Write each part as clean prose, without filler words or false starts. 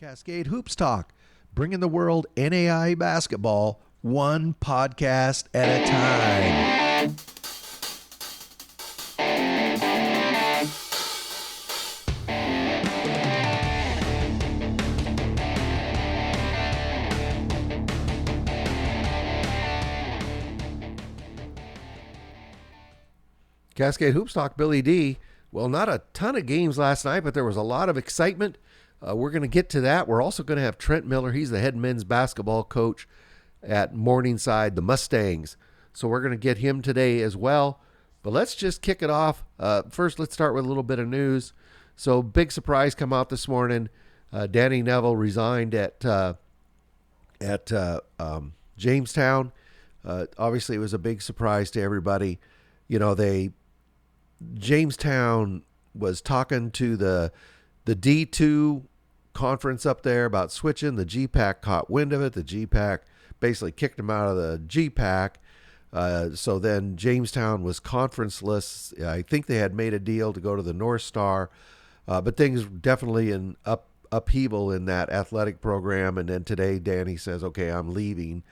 Cascade Hoops Talk, bringing the world NAIA basketball one podcast at a time. Cascade Hoops Talk, Billy D. Well, not a ton of games last night, but there was a lot of excitement. We're going to get to that. We're also going to have Trent Miller. He's the head men's basketball coach at Morningside, the Mustangs. So we're going to get him today as well. But let's just kick it off. First, let's start with a little bit of news. So big surprise come out this morning. Danny Neville resigned at Jamestown. Obviously, it was a big surprise to everybody. You know, Jamestown was talking to the D2 conference up there about switching. The GPAC caught wind of it. The GPAC basically kicked him out of the GPAC. So then Jamestown was conferenceless. I think they had made a deal to go to the North Star, but things definitely in upheaval in that athletic program. And then today Danny says, okay, I'm leaving.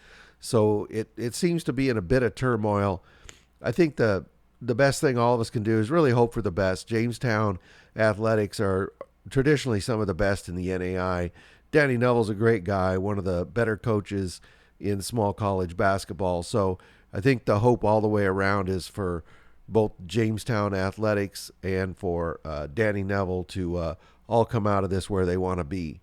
So it seems to be in a bit of turmoil. I think the best thing all of us can do is really hope for the best. Jamestown athletics are traditionally some of the best in the NAI. Danny Neville's a great guy, one of the better coaches in small college basketball. So I think the hope all the way around is for both Jamestown athletics and for Danny Neville to all come out of this where they want to be.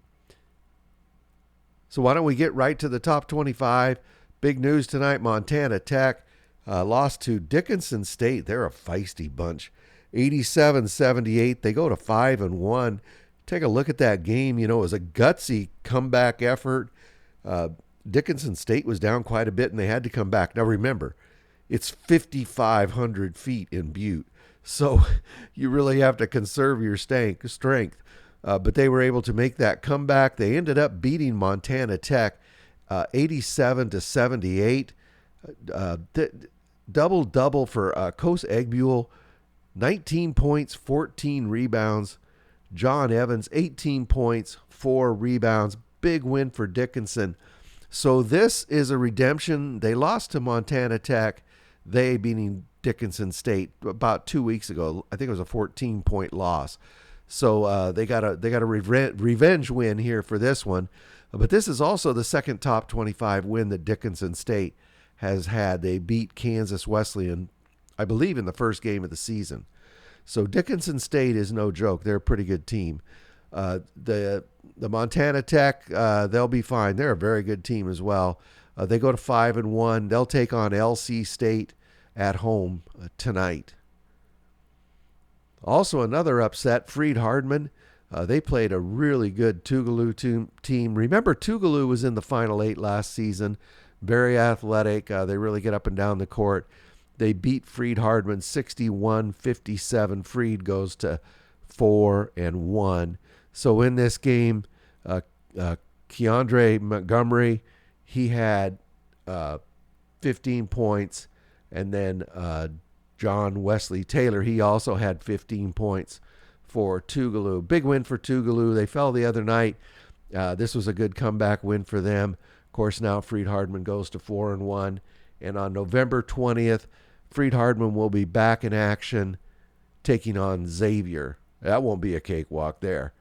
So why don't we get right to the top 25? Big news tonight, Montana Tech lost to Dickinson State. They're a feisty bunch. 87-78. They go to 5-1. Take a look at that game. You know, it was a gutsy comeback effort. Dickinson State was down quite a bit, and they had to come back. Now, remember, it's 5,500 feet in Butte, so you really have to conserve your strength. But they were able to make that comeback. They ended up beating Montana Tech 87-78. Double-double for Coase Egbuel. 19 points, 14 rebounds. John Evans, 18 points, 4 rebounds. Big win for Dickinson. So this is a redemption. They lost to Montana Tech. They beating Dickinson State about 2 weeks ago. I think it was a 14-point loss. So they got a revenge win here for this one. But this is also the second top 25 win that Dickinson State has had. They beat Kansas Wesleyan, I believe, in the first game of the season. So Dickinson State is no joke. They're a pretty good team. The Montana Tech, they'll be fine. They're a very good team as well. They go to 5-1. They'll take on LC State at home tonight. Also another upset, Freed-Hardman. They played a really good Tougaloo team. Remember, Tougaloo was in the Final Eight last season. Very athletic. They really get up and down the court. They beat Freed-Hardman 61-57. Freed goes to 4-1. So in this game, Keandre Montgomery, he had 15 points. And then John Wesley Taylor, he also had 15 points for Tougaloo. Big win for Tougaloo. They fell the other night. This was a good comeback win for them. Of course, now Freed-Hardman goes to 4-1. And on November 20th, Freed-Hardman will be back in action taking on Xavier. That won't be a cakewalk there.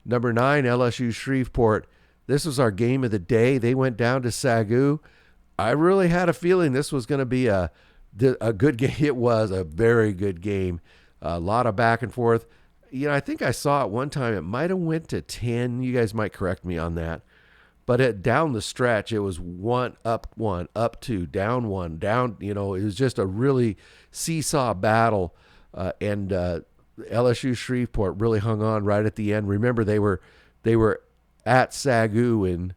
Number 9, LSU Shreveport. This was our game of the day. They went down to Sagu. I really had a feeling this was going to be a good game. It was a very good game. A lot of back and forth. You know, I think I saw it one time. It might have went to 10. You guys might correct me on that. But down the stretch, it was 1, up 2, down 1, down. You know, it was just a really seesaw battle. And LSU Shreveport really hung on right at the end. Remember, they were at Sagu in,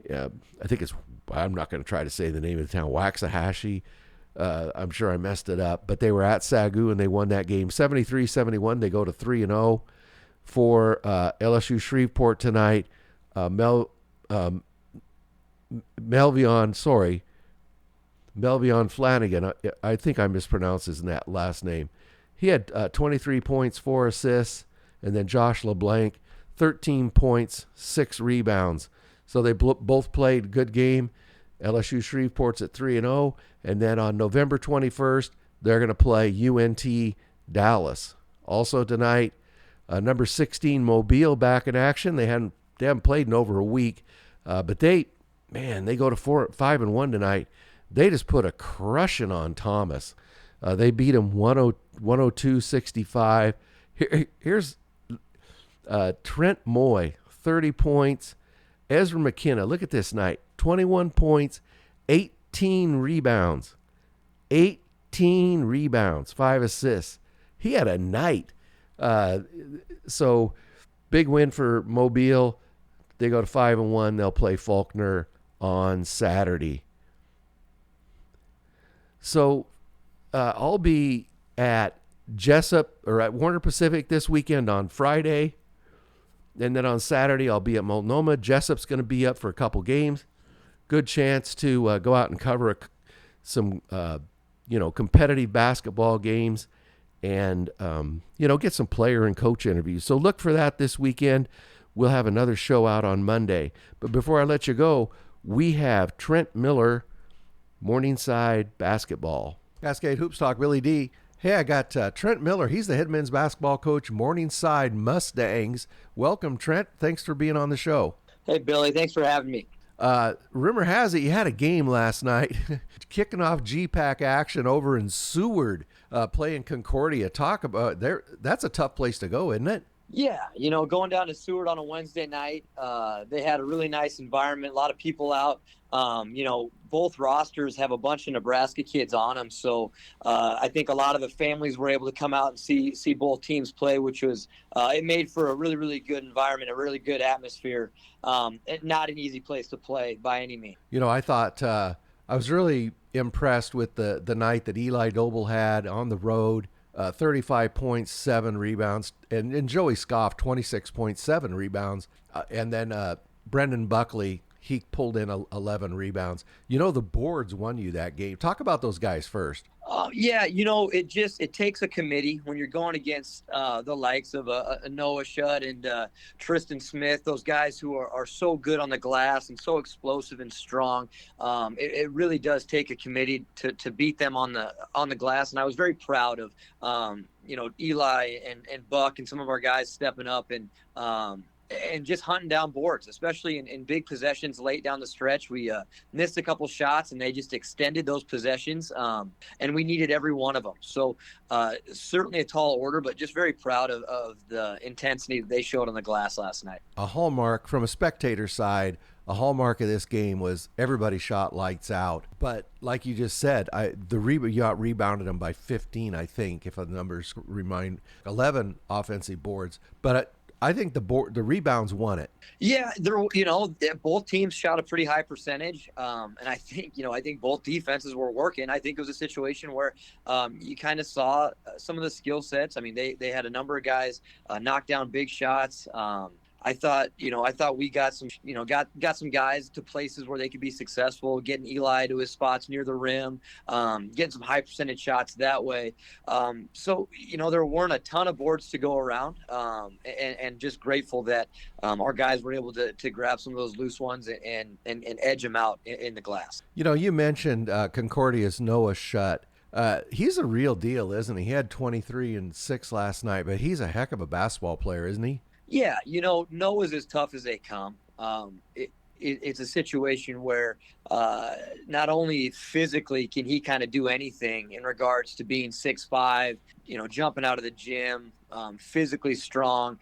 I think I'm not going to try to say the name of the town, Waxahachie. I'm sure I messed it up. But they were at Sagu, and they won that game 73-71. They go to 3-0 for LSU Shreveport tonight. Melvion Flanagan, I think I mispronounced his last name. He had 23 points, 4 assists, and then Josh LeBlanc, 13 points, 6 rebounds. So they both played good game. LSU Shreveport's at 3-0. And then on November 21st, they're going to play UNT Dallas. Also tonight, number 16 Mobile back in action. They haven't played in over a week, but they go to 5-1 tonight. They just put a crushing on Thomas. They beat him 102-65. Here's Trent Moy, 30 points. Ezra McKenna, look at this night, 21 points, 18 rebounds. 18 rebounds, 5 assists. He had a night. So big win for Mobile. They go to 5-1. They'll play Faulkner on Saturday. So I'll be at Jessup or at Warner Pacific this weekend on Friday. And then on Saturday, I'll be at Multnomah. Jessup's going to be up for a couple games. Good chance to go out and cover some competitive basketball games and, get some player and coach interviews. So look for that this weekend. We'll have another show out on Monday. But before I let you go, we have Trent Miller, Morningside basketball. Cascade Hoops Talk, Billy D. Hey, I got Trent Miller. He's the head men's basketball coach, Morningside Mustangs. Welcome, Trent. Thanks for being on the show. Hey, Billy. Thanks for having me. Rumor has it you had a game last night, kicking off GPAC action over in Seward, playing Concordia. Talk about that's a tough place to go, isn't it? Yeah, going down to Seward on a Wednesday night, they had a really nice environment, a lot of people out. Both rosters have a bunch of Nebraska kids on them, so I think a lot of the families were able to come out and see both teams play, which was it made for a really, really good environment, a really good atmosphere. Not an easy place to play by any means. I thought I was really impressed with the night that Eli Doble had on the road. 35 points, 7 rebounds, and Joey Scoff, 26.7 rebounds. And then Brendan Buckley, he pulled in 11 rebounds. The boards won you that game. Talk about those guys first. It takes a committee when you're going against the likes of a Noah Shutt and Tristan Smith, those guys who are so good on the glass and so explosive and strong. It really does take a committee to beat them on the glass. And I was very proud of, Eli and Buck and some of our guys stepping up and just hunting down boards, especially in big possessions late down the stretch. We missed a couple shots, and they just extended those possessions, and we needed every one of them. So certainly a tall order, but just very proud of the intensity that they showed on the glass last night. A hallmark from a spectator side, a hallmark of this game was everybody shot lights out. But like you just said, you out rebounded them by 15, I think, if the numbers remind 11 offensive boards. But I think the rebounds won it. Yeah, both teams shot a pretty high percentage, and I think both defenses were working. I think it was a situation where you kind of saw some of the skill sets. I mean, they had a number of guys knock down big shots. I thought we got some guys to places where they could be successful, getting Eli to his spots near the rim, getting some high percentage shots that way. So there weren't a ton of boards to go around, and just grateful that our guys were able to grab some of those loose ones and edge them out in the glass. You mentioned Concordia's Noah Shutt. He's a real deal, isn't he? He had 23 and 6 last night, but he's a heck of a basketball player, isn't he? Yeah, Noah's as tough as they come. It's a situation where not only physically can he kind of do anything in regards to being 6'5", jumping out of the gym, physically strong.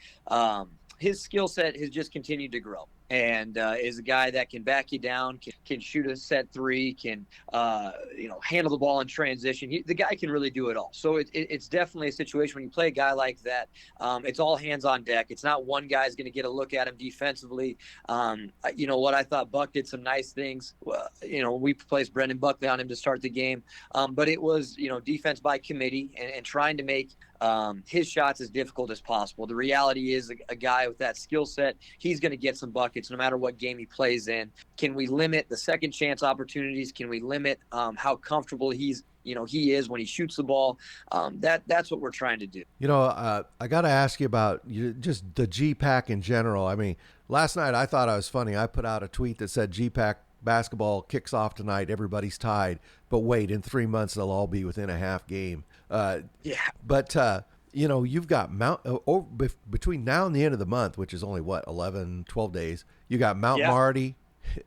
His skill set has just continued to grow. And is a guy that can back you down, can shoot a set three, can handle the ball in transition. The guy can really do it all. So it's definitely a situation when you play a guy like that, it's all hands on deck. It's not one guy's going to get a look at him defensively. I thought Buck did some nice things. We placed Brendan Buckley on him to start the game, but it was defense by committee and trying to make his shots as difficult as possible. The reality is a guy with that skill set, he's going to get some buckets no matter what game he plays in. Can we limit the second chance opportunities? Can we limit how comfortable he's he is when he shoots the ball. That's what we're trying to do. I got to ask you about just the G-Pack in general. I mean, last night I thought I was funny. I put out a tweet that said G-Pack basketball kicks off tonight. Everybody's tied. But wait, in 3 months, they'll all be within a half game. Yeah. But, you've got between now and the end of the month, which is only, 11, 12 days, you got Mount Marty,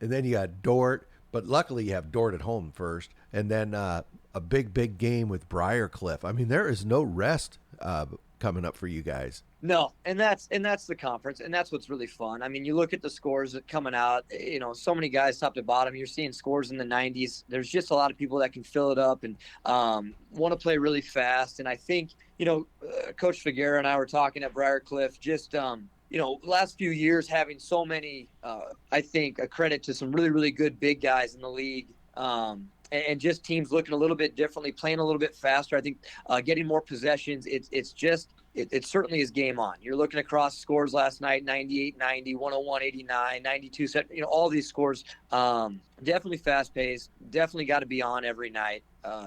and then you got Dort. But luckily, you have Dort at home first. And then a big game with Briarcliff. I mean, there is no rest coming up for you guys. No, and that's the conference, and that's what's really fun. I mean, you look at the scores that coming out, so many guys top to bottom. You're seeing scores in the 90s. There's just a lot of people that can fill it up and want to play really fast. And I think, Coach Figueroa and I were talking at Briarcliff, just last few years having so many, I think a credit to some really, really good big guys in the league. And just teams looking a little bit differently, playing a little bit faster. I think getting more possessions, it certainly is game on. You're looking across scores last night, 98-90, 101-89, 92, all these scores, definitely fast-paced, definitely got to be on every night.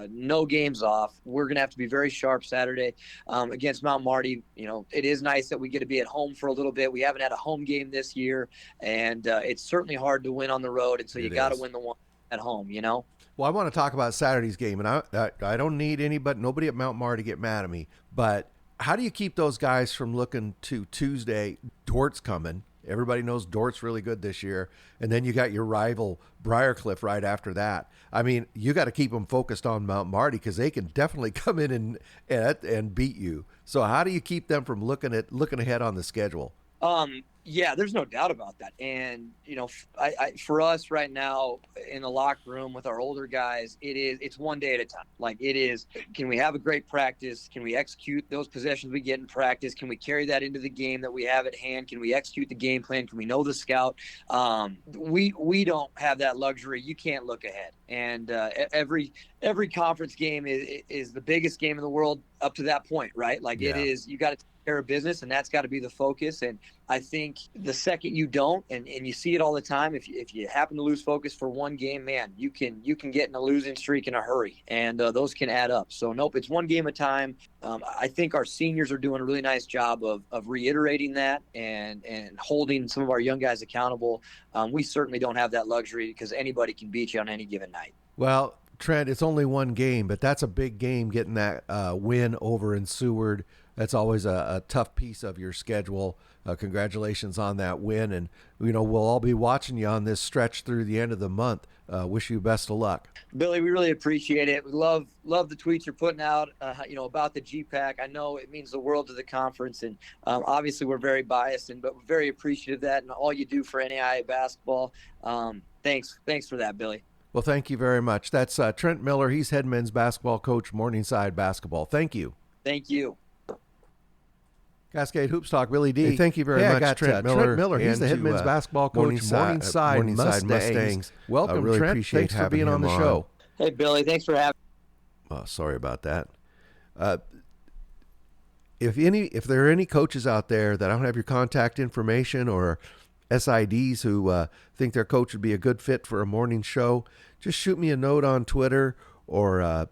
No games off. We're going to have to be very sharp Saturday against Mount Marty. It is nice that we get to be at home for a little bit. We haven't had a home game this year, and it's certainly hard to win on the road, and so you got to win the one at home, Well, I want to talk about Saturday's game, and I don't need nobody at Mount Mar to get mad at me, but how do you keep those guys from looking to Tuesday? Dort's coming. Everybody knows Dort's really good this year. And then you got your rival Briarcliff right after that. I mean, you got to keep them focused on Mount Marty because they can definitely come in and beat you. So how do you keep them from looking ahead on the schedule? Yeah, there's no doubt about that. And, for us right now in the locker room with our older guys, it's one day at a time. Like it is, can we have a great practice? Can we execute those possessions we get in practice? Can we carry that into the game that we have at hand? Can we execute the game plan? Can we know the scout? We don't have that luxury. You can't look ahead. And every conference game is the biggest game in the world up to that point, right? Like it is, you got to take care of business, and that's got to be the focus. And I think the second you don't, and you see it all the time, if you happen to lose focus for one game, man, you can get in a losing streak in a hurry, and those can add up. So nope, it's one game at a time. I think our seniors are doing a really nice job of reiterating that and holding some of our young guys accountable. We certainly don't have that luxury because anybody can beat you on any given night. Well, Trent, it's only one game, but that's a big game getting that win over in Seward. That's always a tough piece of your schedule. Congratulations on that win. And, we'll all be watching you on this stretch through the end of the month. Wish you best of luck. Billy, we really appreciate it. We love the tweets you're putting out, about the GPAC. I know it means the world to the conference. And obviously we're very biased, but we're very appreciative of that and all you do for NAIA basketball. Thanks for that, Billy. Well, thank you very much. That's Trent Miller. He's head men's basketball coach, Morningside basketball. Thank you. Thank you. Cascade Hoops Talk, Billy D. Hey, thank you very much, Trent Miller. He's the head men's basketball coach, Morningside Mustangs. Welcome, really Trent. Thanks for being on the show. Hey, Billy. Thanks for having me. Oh, sorry about that. If there are any coaches out there that don't have your contact information or SIDs who think their coach would be a good fit for a morning show, just shoot me a note on Twitter or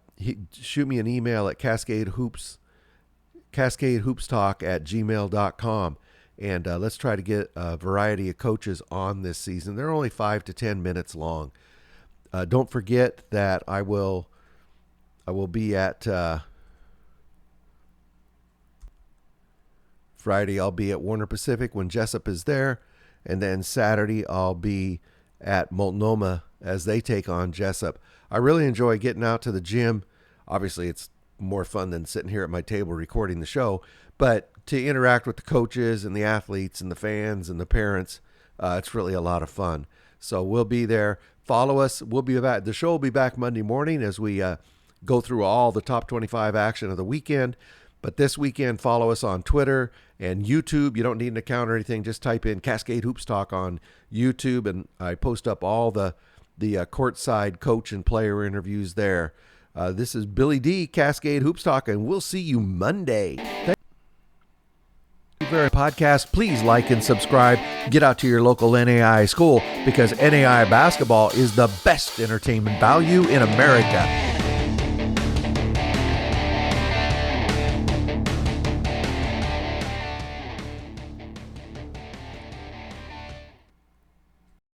shoot me an email at cascadehoopstalk@gmail.com, and let's try to get a variety of coaches on this season. They're only 5 to 10 minutes long. Don't forget that I will be at Friday. I'll be at Warner Pacific when Jessup is there, and then Saturday I'll be at Multnomah as they take on Jessup. I really enjoy getting out to the gym. Obviously, it's more fun than sitting here at my table recording the show, but to interact with the coaches and the athletes and the fans and the parents, it's really a lot of fun. So we'll be there. Follow us. We'll be back. The show will be back Monday morning as we go through all the top 25 action of the weekend. But this weekend, follow us on Twitter and YouTube. You don't need an account or anything. Just type in Cascade Hoops Talk on YouTube, and I post up all the courtside coach and player interviews there. This is Billy D, Cascade Hoops Talk, and we'll see you Monday. Thank you for our podcast. Please like and subscribe. Get out to your local NAIA school because NAIA basketball is the best entertainment value in America.